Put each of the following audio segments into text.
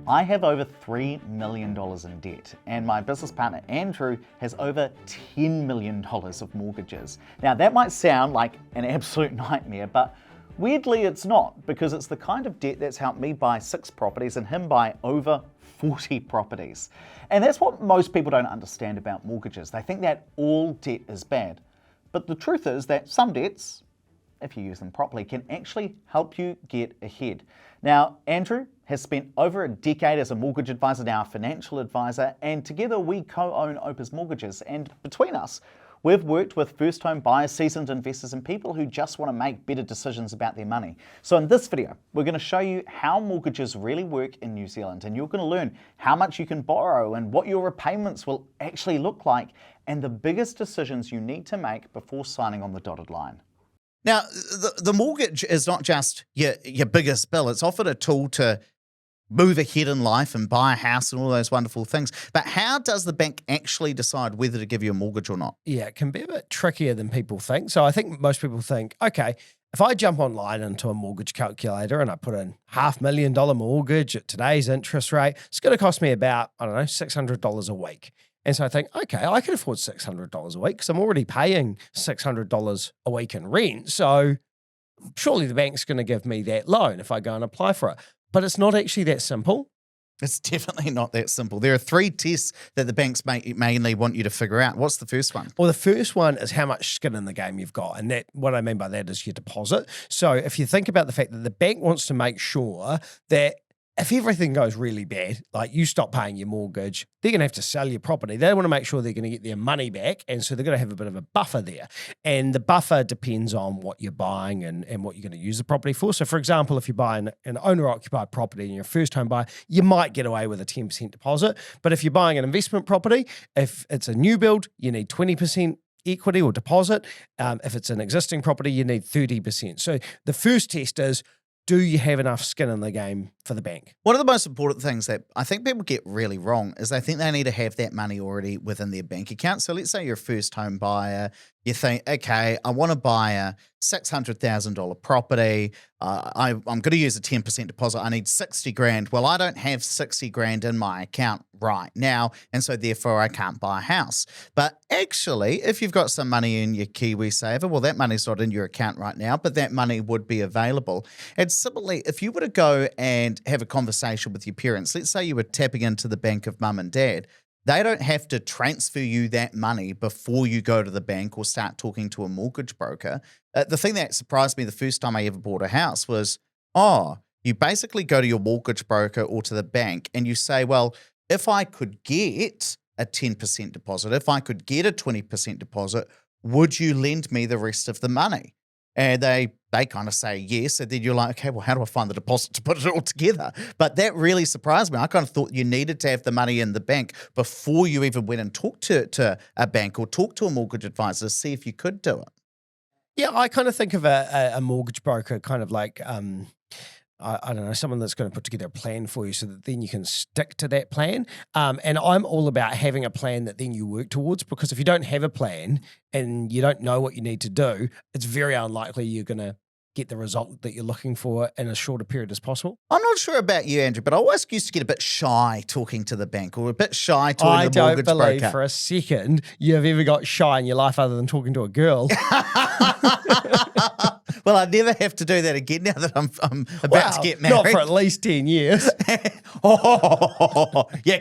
I have over $3 million in debt, and my business partner Andrew has over $10 million of mortgages. Now that might sound like an absolute nightmare, but weirdly it's not, because it's the kind of debt that's helped me buy 6 properties and him buy over 40 properties. And that's what most people don't understand about mortgages. They think that all debt is bad. But the truth is that some debts, if you use them properly, can actually help you get ahead. Now, Andrew has spent over a decade as a mortgage advisor, now a financial advisor, and together we co-own Opus Mortgages. And between us, we've worked with first home buyers, seasoned investors, and people who just want to make better decisions about their money. So in this video, we're going to show you how mortgages really work in New Zealand, and you're going to learn how much you can borrow and what your repayments will actually look like, and the biggest decisions you need to make before signing on the dotted line. Now, the mortgage is not just your biggest bill. It's often a tool to move ahead in life and buy a house and all those wonderful things. But how does the bank actually decide whether to give you a mortgage or not? Yeah, it can be a bit trickier than people think. So I think most people think, okay, if I jump online into a mortgage calculator and I put in $500,000 mortgage at today's interest rate, it's going to cost me about, I don't know, $600 a week. And so I think, okay, I can afford $600 a week because I'm already paying $600 a week in rent. So surely the bank's going to give me that loan if I go and apply for it. But it's not actually that simple. It's definitely not that simple. There are 3 tests that the banks mainly want you to figure out. What's the first one? Well, the first one is how much skin in the game you've got. And that, what I mean by that is your deposit. So if you think about the fact that the bank wants to make sure that if everything goes really bad, like you stop paying your mortgage, they're going to have to sell your property. They want to make sure they're going to get their money back. And so they're going to have a bit of a buffer there. And the buffer depends on what you're buying and what you're going to use the property for. So for example, if you're buying an owner-occupied property and you're a first-home buyer, you might get away with a 10% deposit. But if you're buying an investment property, if it's a new build, you need 20% equity or deposit. If it's an existing property, you need 30%. So the first test is, do you have enough skin in the game for the bank? One of the most important things that I think people get really wrong is they think they need to have that money already within their bank account. So let's say you're a first home buyer. You think, okay, I want to buy a $600,000 property. I'm going to use a 10% deposit. I need 60 grand. Well, I don't have 60 grand in my account right now, and so therefore I can't buy a house. But actually, if you've got some money in your KiwiSaver, well, that money's not in your account right now, but that money would be available. And similarly, if you were to go and have a conversation with your parents, let's say you were tapping into the bank of mum and dad, they don't have to transfer you that money before you go to the bank or start talking to a mortgage broker. The thing that surprised me the first time I ever bought a house was, you basically go to your mortgage broker or to the bank and you say, well, if I could get a 10% deposit, if I could get a 20% deposit, would you lend me the rest of the money? And they kind of say yes. And then you're like, okay, well, how do I find the deposit to put it all together? But that really surprised me. I kind of thought you needed to have the money in the bank before you even went and talked to a bank or talked to a mortgage advisor to see if you could do it. Yeah, I kind of think of a mortgage broker kind of like, I don't know, someone that's going to put together a plan for you so that then you can stick to that plan. And I'm all about having a plan that then you work towards, because if you don't have a plan and you don't know what you need to do, it's very unlikely you're going to get the result that you're looking for in as short a period as possible. I'm not sure about you, Andrew, but I always used to get a bit shy talking to the bank or a bit shy talking to the mortgage broker. I don't believe for a second you've ever got shy in your life other than talking to a girl. Well, I never have to do that again now that I'm about to get married. Not for at least 10 years. You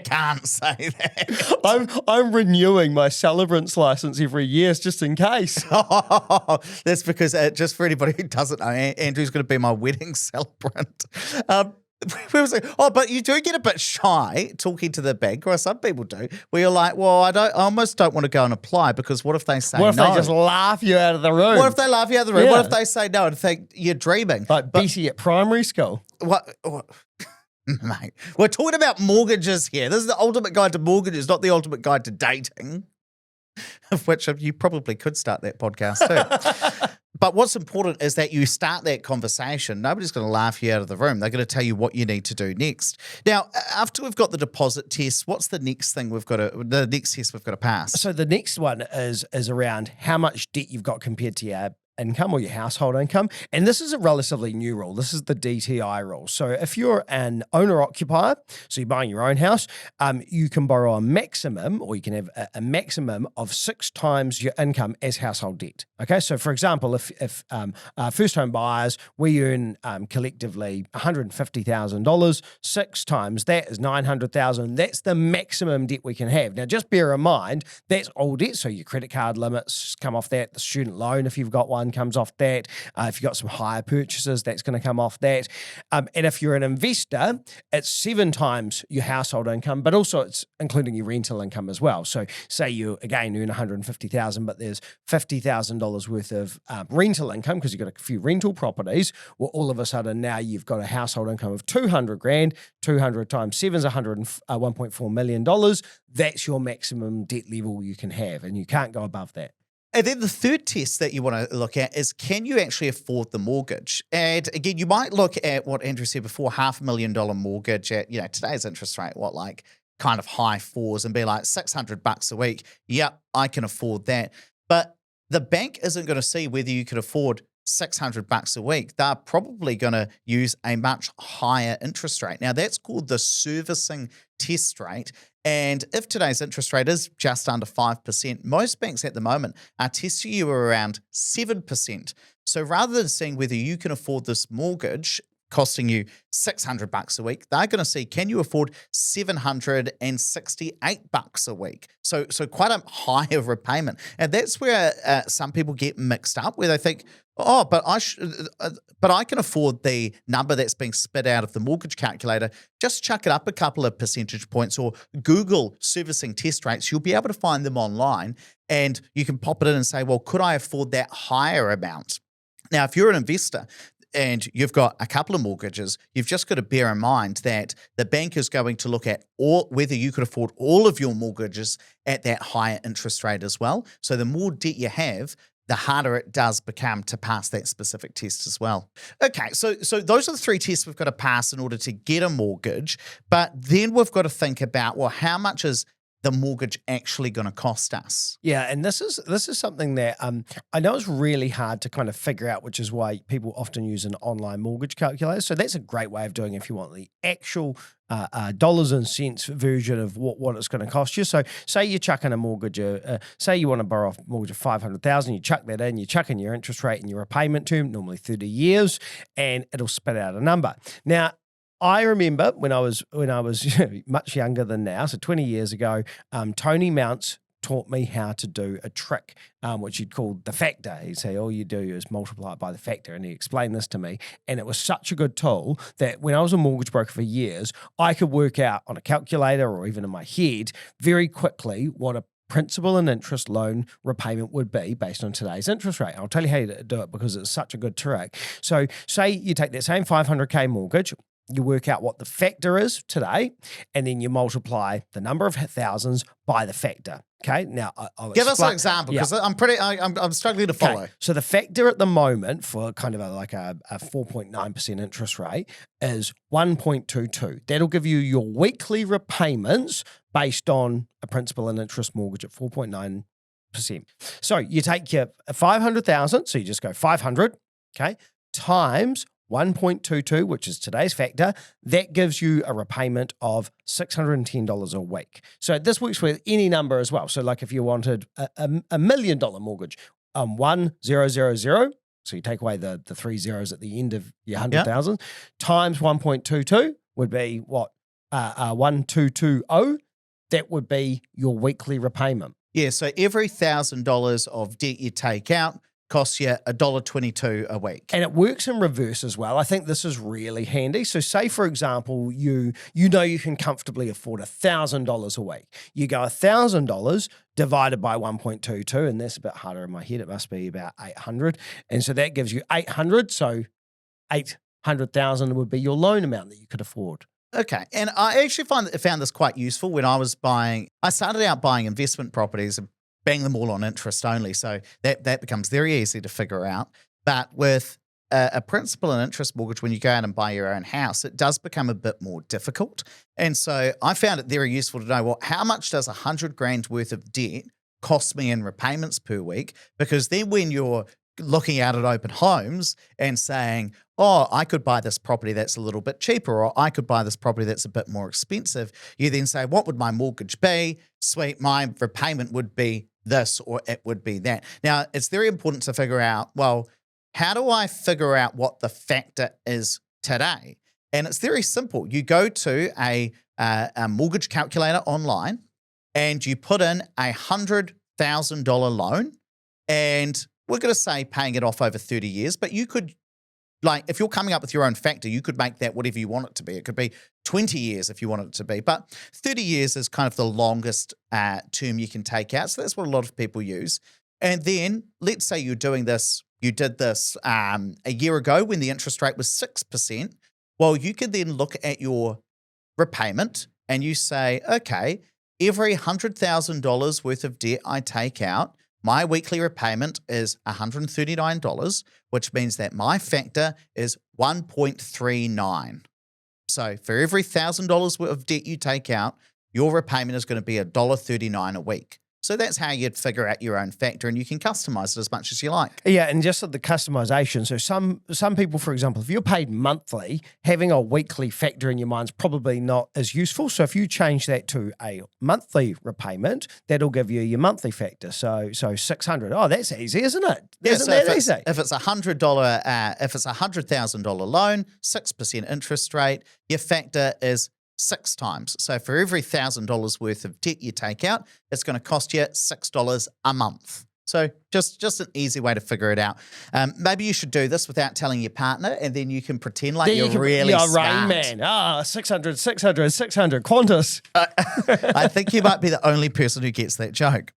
can't say that. I'm renewing my celebrant's license every year just in case. That's because, just for anybody who doesn't know, Andrew's going to be my wedding celebrant. But you do get a bit shy talking to the bank, or some people do, where you're like, well, I almost don't want to go and apply because what if they say no? What if they just laugh you out of the room? What if they laugh you out of the room? Yeah. What if they say no and think you're dreaming? Like Bessie at primary school. What? Mate, we're talking about mortgages here. This is the ultimate guide to mortgages, not the ultimate guide to dating, of which you probably could start that podcast too. But what's important is that you start that conversation. Nobody's going to laugh you out of the room. They're going to tell you what you need to do next. Now, after we've got the deposit test, what's the next thing the next test we've got to pass? So the next one is around how much debt you've got compared to your income or your household income. And this is a relatively new rule. This is the DTI rule. So if you're an owner-occupier, so you're buying your own house, you can borrow a maximum, or you can have a maximum of 6 times your income as household debt. Okay, so for example, if first home buyers, we earn collectively $150,000, 6 times that is $900,000. That's the maximum debt we can have. Now, just bear in mind, that's all debt. So your credit card limits come off that. The student loan, if you've got one, comes off that. If you've got some higher purchases, that's going to come off that. And if you're an investor, it's 7 times your household income, but also it's including your rental income as well. So say you, again, earn $150,000, but there's $50,000 worth of rental income because you've got a few rental properties. Well, all of a sudden now you've got a household income of $200,000. 200 times 7 is $1.4 million. That's your maximum debt level you can have, and you can't go above that. And then the third test that you want to look at is, can you actually afford the mortgage? And again, you might look at what Andrew said before, $500,000 mortgage at, today's interest rate, kind of high 4s, and be like $600 a week. Yep, I can afford that. But the bank isn't going to see whether you can afford $600 a week. They're probably going to use a much higher interest rate. Now, that's called the servicing test rate. And if today's interest rate is just under 5%, most banks at the moment are testing you around 7%. So rather than seeing whether you can afford this mortgage costing you $600 a week, they're going to see, can you afford $768 a week? So quite a higher repayment. And that's where some people get mixed up, where they think, but I can afford the number that's being spit out of the mortgage calculator. Just chuck it up a couple of percentage points, or Google servicing test rates. You'll be able to find them online, and you can pop it in and say, well, could I afford that higher amount? Now, if you're an investor and you've got a couple of mortgages, you've just got to bear in mind that the bank is going to look at whether you could afford all of your mortgages at that higher interest rate as well. So the more debt you have, the harder it does become to pass that specific test as well. Okay, so those are the 3 tests we've got to pass in order to get a mortgage. But then we've got to think about, well, how much is the mortgage actually going to cost us? Yeah, and this is something that I know is really hard to kind of figure out, which is why people often use an online mortgage calculator. So that's a great way of doing it if you want the actual dollars and cents version of what it's going to cost you. So say you chuck in a mortgage, say you want to borrow a mortgage of $500,000, you chuck that in, you chuck in your interest rate and your repayment term, normally 30 years, and it'll spit out a number. Now, I remember when I was much younger than now, so 20 years ago, Tony Mounts taught me how to do a trick, which he'd called the factor. He'd say, all you do is multiply it by the factor. And he explained this to me. And it was such a good tool that when I was a mortgage broker for years, I could work out on a calculator or even in my head very quickly what a principal and interest loan repayment would be based on today's interest rate. I'll tell you how to do it because it's such a good trick. So say you take that same $500K mortgage, you work out what the factor is today, and then you multiply the number of thousands by the factor. Okay, now I'll give us an example, because I'm struggling to follow. Okay. So the factor at the moment for kind of a 4.9% interest rate is 1.22. That'll give you your weekly repayments based on a principal and interest mortgage at 4.9%. So you take your 500,000, so you just go 500, okay, times 1.22, which is today's factor, that gives you a repayment of $610 a week. So this works with any number as well. So like if you wanted a $1 million mortgage, 1000, so you take away the 3 zeros at the end of your 100,000, times 1.22 would be what? 1220. That would be your weekly repayment. Yeah, so every $1,000 of debt you take out costs you $1.22 a week. And it works in reverse as well. I think this is really handy. So say, for example, you know you can comfortably afford $1,000 a week. You go $1,000 divided by 1.22, and that's a bit harder in my head. It must be about 800. And so that gives you 800. So 800,000 would be your loan amount that you could afford. Okay. And I actually found this quite useful when I was I started out buying investment properties and bang them all on interest only. So that becomes very easy to figure out. But with a principal and interest mortgage, when you go out and buy your own house, it does become a bit more difficult. And so I found it very useful to know, well, how much does $100,000 worth of debt cost me in repayments per week? Because then when you're looking out at open homes and saying, oh, I could buy this property that's a little bit cheaper, or I could buy this property that's a bit more expensive. You then say, what would my mortgage be? Sweet, my repayment would be this, or it would be that. Now, it's very important to figure out, well, how do I figure out what the factor is today? And it's very simple. You go to a mortgage calculator online and you put in $100,000 loan, and we're going to say paying it off over 30 years, but you could, like, if you're coming up with your own factor, you could make that whatever you want it to be. It could be 20 years if you want it to be, but 30 years is kind of the longest term you can take out. So that's what a lot of people use. And then let's say you're doing this, you did this a year ago when the interest rate was 6%. Well, you could then look at your repayment and you say, okay, every $100,000 worth of debt I take out, my weekly repayment is $139, which means that my factor is 1.39. So for every $1,000 worth of debt you take out, your repayment is going to be $1.39 a week. So that's how you'd figure out your own factor, and you can customize it as much as you like. Yeah, and just the customization. So some people, for example, if you're paid monthly, having a weekly factor in your mind is probably not as useful. So if you change that to a monthly repayment, that'll give you your monthly factor. So $600. Oh, that's easy, isn't it? Yeah, Isn't that easy? If it's $100,000 loan, 6% interest rate, your factor is 6 times. So for every $1,000 worth of debt you take out, it's going to cost you $6 a month. So just an easy way to figure it out. Maybe you should do this without telling your partner, and then you can pretend like you're really smart. Rain Man. 600, 600, 600, Qantas. I think you might be the only person who gets that joke.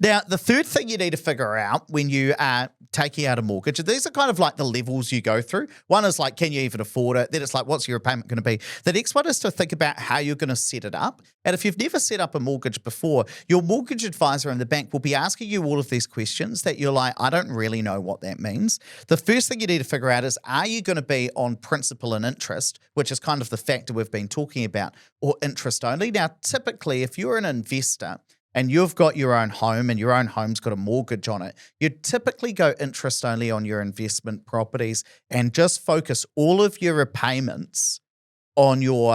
Now, the third thing you need to figure out when you are taking out a mortgage, these are kind of like the levels you go through. One is like, can you even afford it? Then it's like, what's your repayment going to be? The next one is to think about how you're going to set it up. And if you've never set up a mortgage before, your mortgage advisor in the bank will be asking you all of these questions that you're like, I don't really know what that means. The first thing you need to figure out is, are you going to be on principal and interest, which is kind of the factor we've been talking about, or interest only? Now, typically, if you're an investor and you've got your own home and your own home's got a mortgage on it, you typically go interest only on your investment properties and just focus all of your repayments on your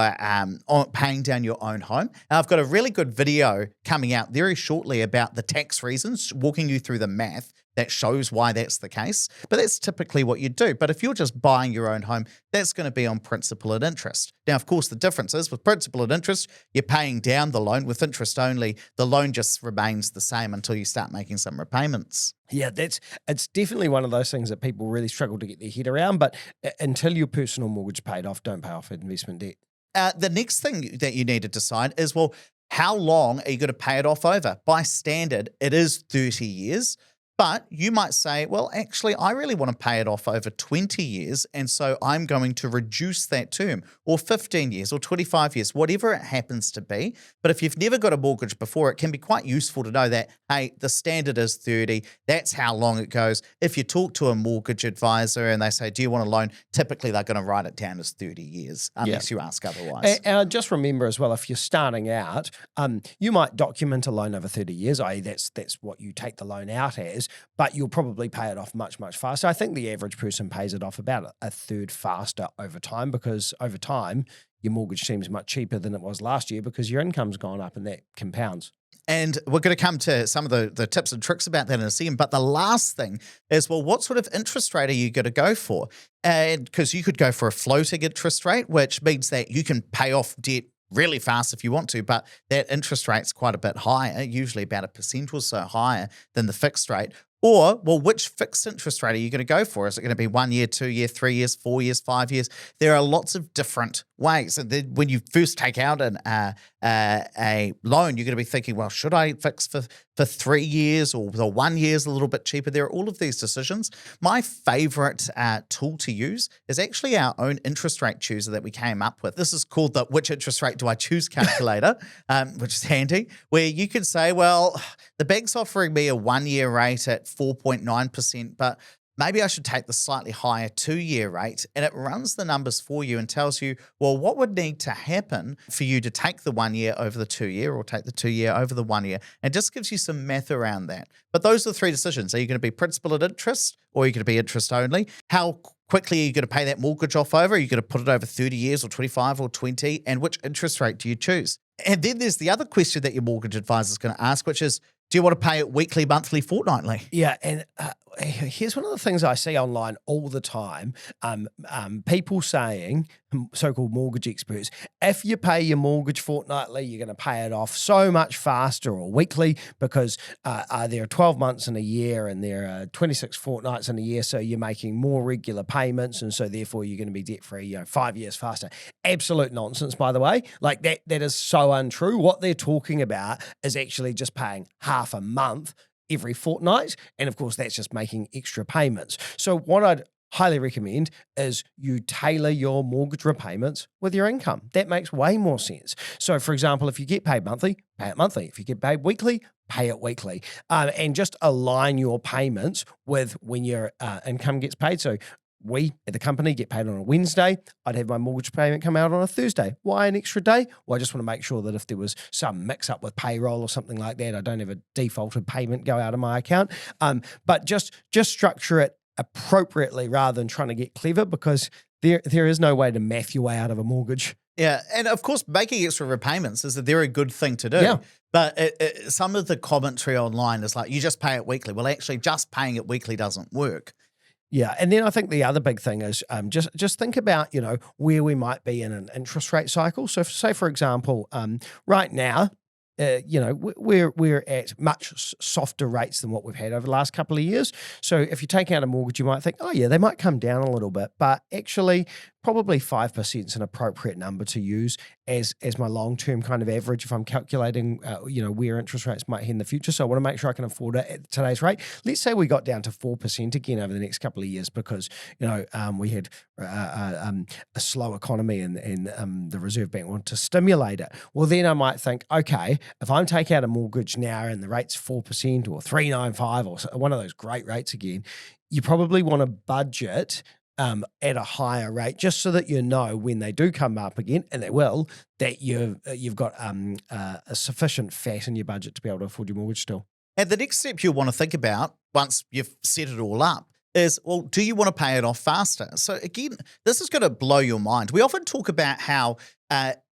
on paying down your own home. And I've got a really good video coming out very shortly about the tax reasons, walking you through the math that shows why that's the case. But that's typically what you do. But if you're just buying your own home, that's going to be on principal and interest. Now, of course, the difference is with principal and interest, you're paying down the loan. With interest only, the loan just remains the same until you start making some repayments. Yeah, it's definitely one of those things that people really struggle to get their head around. But until your personal mortgage paid off, don't pay off investment debt. The next thing that you need to decide is, well, how long are you going to pay it off over? By standard, it is 30 years. But you might say, well, actually, I really want to pay it off over 20 years, and so I'm going to reduce that term, or 15 years, or 25 years, whatever it happens to be. But if you've never got a mortgage before, it can be quite useful to know that, hey, the standard is 30. That's how long it goes. If you talk to a mortgage advisor and they say, do you want a loan? Typically, they're going to write it down as 30 years, unless you ask otherwise. And just remember as well, if you're starting out, you might document a loan over 30 years, i.e. that's what you take the loan out as, but you'll probably pay it off much, much faster. I think the average person pays it off about a third faster over time, because over time, your mortgage seems much cheaper than it was last year because your income's gone up, and that compounds. And we're going to come to some of the tips and tricks about that in a second. But the last thing is, well, what sort of interest rate are you going to go for? And because you could go for a floating interest rate, which means that you can pay off debt really fast if you want to, but that interest rate's quite a bit higher, usually about 1% or so higher than the fixed rate. Or, well, which fixed interest rate are you going to go for? Is it going to be 1 year, 2 year, 3 years, 4 years, 5 years? There are lots of different ways. And then when you first take out a loan, you're going to be thinking, well, should I fix for 3 years, or the 1 year is a little bit cheaper? There are all of these decisions. My favorite tool to use is actually our own interest rate chooser that we came up with. This is called the Which Interest Rate Do I Choose calculator, which is handy, where you can say, well, the bank's offering me a 1 year rate at 4.9%, but maybe I should take the slightly higher 2-year rate, and it runs the numbers for you and tells you, well, what would need to happen for you to take the 1 year over the 2-year or take the 2-year over the 1 year, and just gives you some math around that. But those are the three decisions. Are you going to be principal at interest, or are you going to be interest only? How quickly are you going to pay that mortgage off over? Are you going to put it over 30 years or 25 or 20? And which interest rate do you choose? And then there's the other question that your mortgage advisor is going to ask, which is, do you want to pay it weekly, monthly, fortnightly? Yeah, and here's one of the things I see online all the time. People saying, so-called mortgage experts, if you pay your mortgage fortnightly, you're going to pay it off so much faster, or weekly, because there are 12 months in a year and there are 26 fortnights in a year, so you're making more regular payments, and so therefore you're going to be debt-free 5 years faster. Absolute nonsense, by the way. Like that is so untrue. What they're talking about is actually just paying half a month every fortnight. And of course, that's just making extra payments. So what I'd highly recommend is you tailor your mortgage repayments with your income. That makes way more sense. So for example, if you get paid monthly, pay it monthly. If you get paid weekly, pay it weekly. And just align your payments with when your income gets paid. So we at the company get paid on a Wednesday. I'd have my mortgage payment come out on a Thursday. Why an extra day? Well, I just want to make sure that if there was some mix up with payroll or something like that, I don't have a defaulted payment go out of my account. But just structure it appropriately rather than trying to get clever, because there is no way to math your way out of a mortgage. Yeah, and of course, making extra repayments is a very good thing to do. Yeah. But some of the commentary online is like, you just pay it weekly. Well, actually, just paying it weekly doesn't work. Yeah, and then I think the other big thing is just think about where we might be in an interest rate cycle. So, say for example, right now, we're at much softer rates than what we've had over the last couple of years. So, if you take out a mortgage, you might think, oh yeah, they might come down a little bit, but actually, probably 5% is an appropriate number to use as my long-term kind of average if I'm calculating, where interest rates might head in the future. So I want to make sure I can afford it at today's rate. Let's say we got down to 4% again over the next couple of years because, we had a slow economy and the Reserve Bank wanted to stimulate it. Well, then I might think, okay, if I'm taking out a mortgage now and the rate's 4% or 3.95 or one of those great rates again, you probably want to budget at a higher rate, just so that when they do come up again, and they will, that you've got a sufficient fat in your budget to be able to afford your mortgage still. And the next step you'll want to think about once you've set it all up is, well, do you want to pay it off faster? So again, this is going to blow your mind. We often talk about how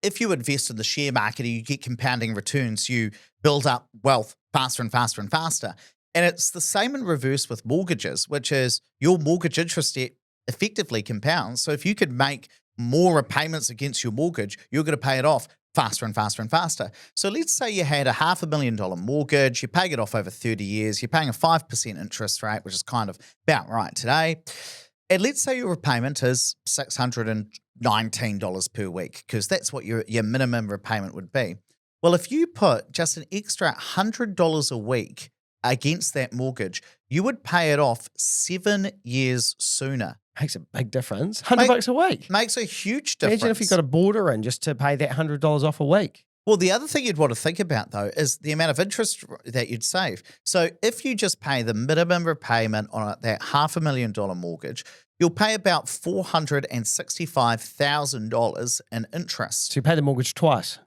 if you invest in the share market and you get compounding returns, you build up wealth faster and faster and faster. And it's the same in reverse with mortgages, which is your mortgage interest debt effectively compounds. So if you could make more repayments against your mortgage, you're going to pay it off faster and faster and faster. So let's say you had a $500,000 mortgage, you're paying it off over 30 years, you're paying a 5% interest rate, which is kind of about right today. And let's say your repayment is $619 per week, because that's what your minimum repayment would be. Well, if you put just an extra $100 a week against that mortgage, you would pay it off 7 years sooner. Makes a big difference. $100 a week. Makes a huge difference. Imagine if you got a border in just to pay that $100 off a week. Well, the other thing you'd want to think about, though, is the amount of interest that you'd save. So if you just pay the minimum repayment on that $500,000 mortgage, you'll pay about $465,000 in interest. So you pay the mortgage twice.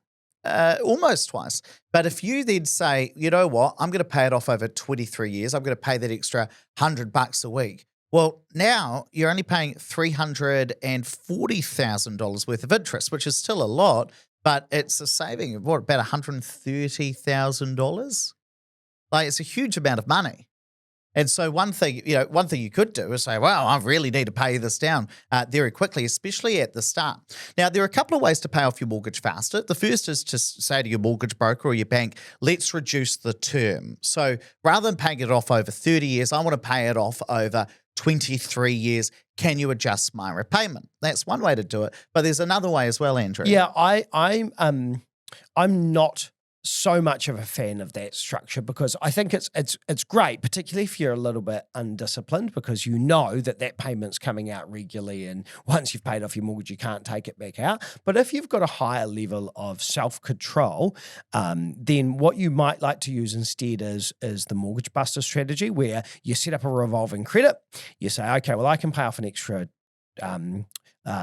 Almost twice. But if you then say, you know what, I'm going to pay it off over 23 years, I'm going to pay that extra $100 a week. Well, now you're only paying $340,000 worth of interest, which is still a lot, but it's a saving of about $130,000. Like, it's a huge amount of money. And so one thing you could do is say, well, I really need to pay this down very quickly, especially at the start. Now, there are a couple of ways to pay off your mortgage faster. The first is to say to your mortgage broker or your bank, let's reduce the term. So rather than paying it off over 30 years, I want to pay it off over 23 years. Can you adjust my repayment? That's one way to do it. But there's another way as well, Andrew. Yeah, I'm not so much of a fan of that structure because I think it's great, particularly if you're a little bit undisciplined, because you know that payment's coming out regularly, and once you've paid off your mortgage, you can't take it back out. But if you've got a higher level of self-control, then what you might like to use instead is the mortgage buster strategy, where you set up a revolving credit. You say, okay, well, I can pay off an extra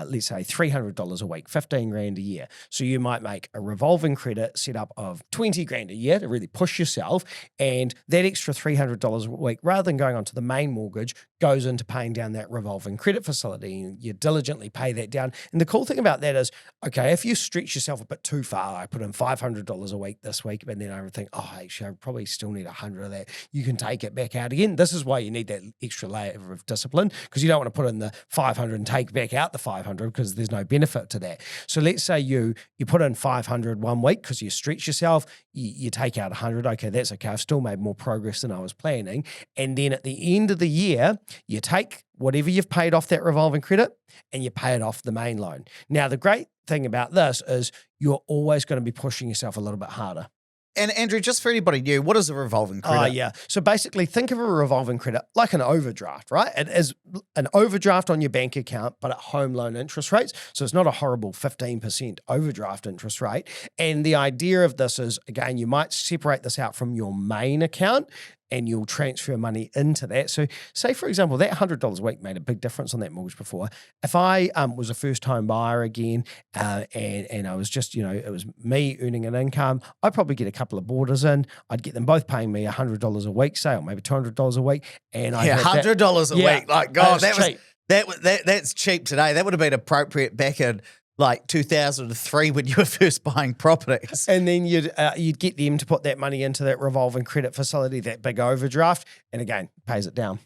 let's say $300 a week, 15 grand a year. So you might make a revolving credit setup of 20 grand a year to really push yourself. And that extra $300 a week, rather than going onto the main mortgage, goes into paying down that revolving credit facility. And you diligently pay that down. And the cool thing about that is, okay, if you stretch yourself a bit too far, I put in $500 a week this week, and then I would think, oh, actually, I probably still need 100 of that. You can take it back out again. This is why you need that extra layer of discipline, because you don't want to put in the 500 and take back out the 500 because there's no benefit to that. So let's say you put in 500 one week because you stretch yourself, you take out 100. Okay, that's okay. I've still made more progress than I was planning. And then at the end of the year, you take whatever you've paid off that revolving credit and you pay it off the main loan. Now, the great thing about this is you're always going to be pushing yourself a little bit harder. And Andrew, just for anybody new, what is a revolving credit? Oh, yeah. So basically, think of a revolving credit like an overdraft, right? It is an overdraft on your bank account, but at home loan interest rates. So it's not a horrible 15% overdraft interest rate. And the idea of this is, again, you might separate this out from your main account and you'll transfer money into that. So say, for example, that $100 a week made a big difference on that mortgage before. If I was a first-home buyer again and I was just, it was me earning an income, I'd probably get a couple of boarders in. I'd get them both paying me $100 a week, say, or maybe $200 a week. And $100 a week. Like, God, cheap. That's cheap today. That would have been appropriate back in like 2003 when you were first buying properties. And then you'd get them to put that money into that revolving credit facility, that big overdraft, and again, pays it down.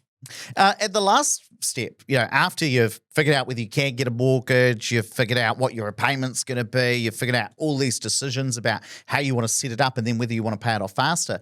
At the last step, after you've figured out whether you can get a mortgage, you've figured out what your repayment's going to be, you've figured out all these decisions about how you want to set it up and then whether you want to pay it off faster.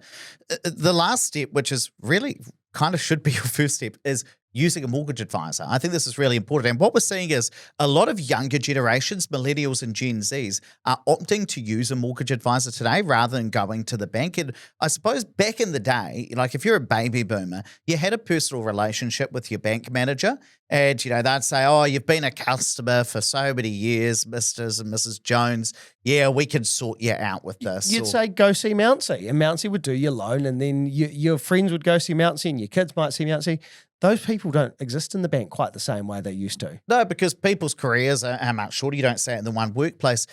The last step, which is really kind of should be your first step, is using a mortgage advisor. I think this is really important. And what we're seeing is a lot of younger generations, millennials and Gen Zs, are opting to use a mortgage advisor today rather than going to the bank. And I suppose back in the day, like if you're a baby boomer, you had a personal relationship with your bank manager. And, they'd say, oh, you've been a customer for so many years, Mrs. and Mrs. Jones. Yeah, we can sort you out with this. You'd say, go see Mountsie. And Mountsie would do your loan. And then your friends would go see Mountsie and your kids might see Mountsie. Those people don't exist in the bank quite the same way they used to. No, because people's careers are much shorter. You don't stay in the one workplace.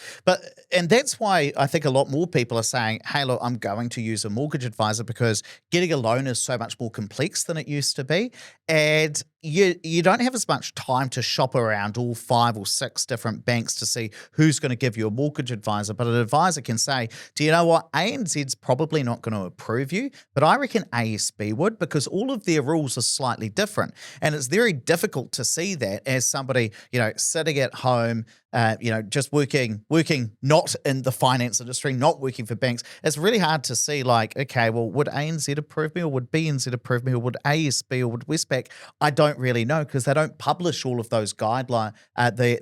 And that's why I think a lot more people are saying, hey, look, I'm going to use a mortgage advisor because getting a loan is so much more complex than it used to be. And you don't have as much time to shop around all 5 or 6 different banks to see who's going to give you a mortgage advisor. But an advisor can say, do you know what? ANZ's probably not going to approve you, but I reckon ASB would, because all of their rules are slightly different. And it's very difficult to see that as somebody, sitting at home, just working not in the finance industry, not working for banks. It's really hard to see like, okay, well, would ANZ approve me, or would BNZ approve me, or would ASB or would Westpac? I don't really know because they don't publish all of those guidelines,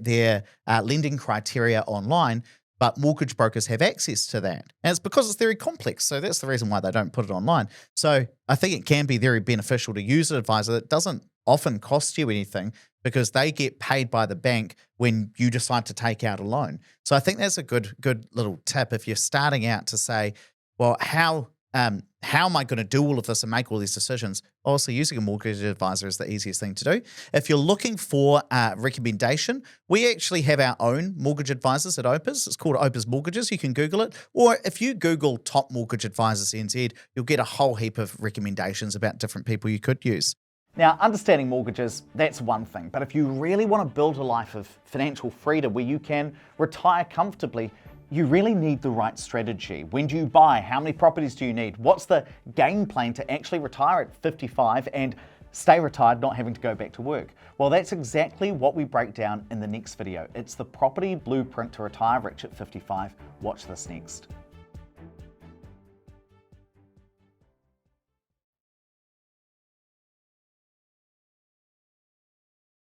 their lending criteria online. But mortgage brokers have access to that. And it's because it's very complex. So that's the reason why they don't put it online. So I think it can be very beneficial to use an advisor that doesn't often cost you anything because they get paid by the bank when you decide to take out a loan. So I think that's a good little tip if you're starting out to say, well, how am I going to do all of this and make all these decisions? Also, using a mortgage advisor is the easiest thing to do. If you're looking for a recommendation, we actually have our own mortgage advisors at Opus. It's called Opus Mortgages. You can Google it. Or if you Google top mortgage advisors NZ, you'll get a whole heap of recommendations about different people you could use. Now, understanding mortgages, that's one thing. But if you really want to build a life of financial freedom where you can retire comfortably, you really need the right strategy. When do you buy? How many properties do you need? What's the game plan to actually retire at 55 and stay retired, not having to go back to work? Well, that's exactly what we break down in the next video. It's the property blueprint to retire rich at 55. Watch this next.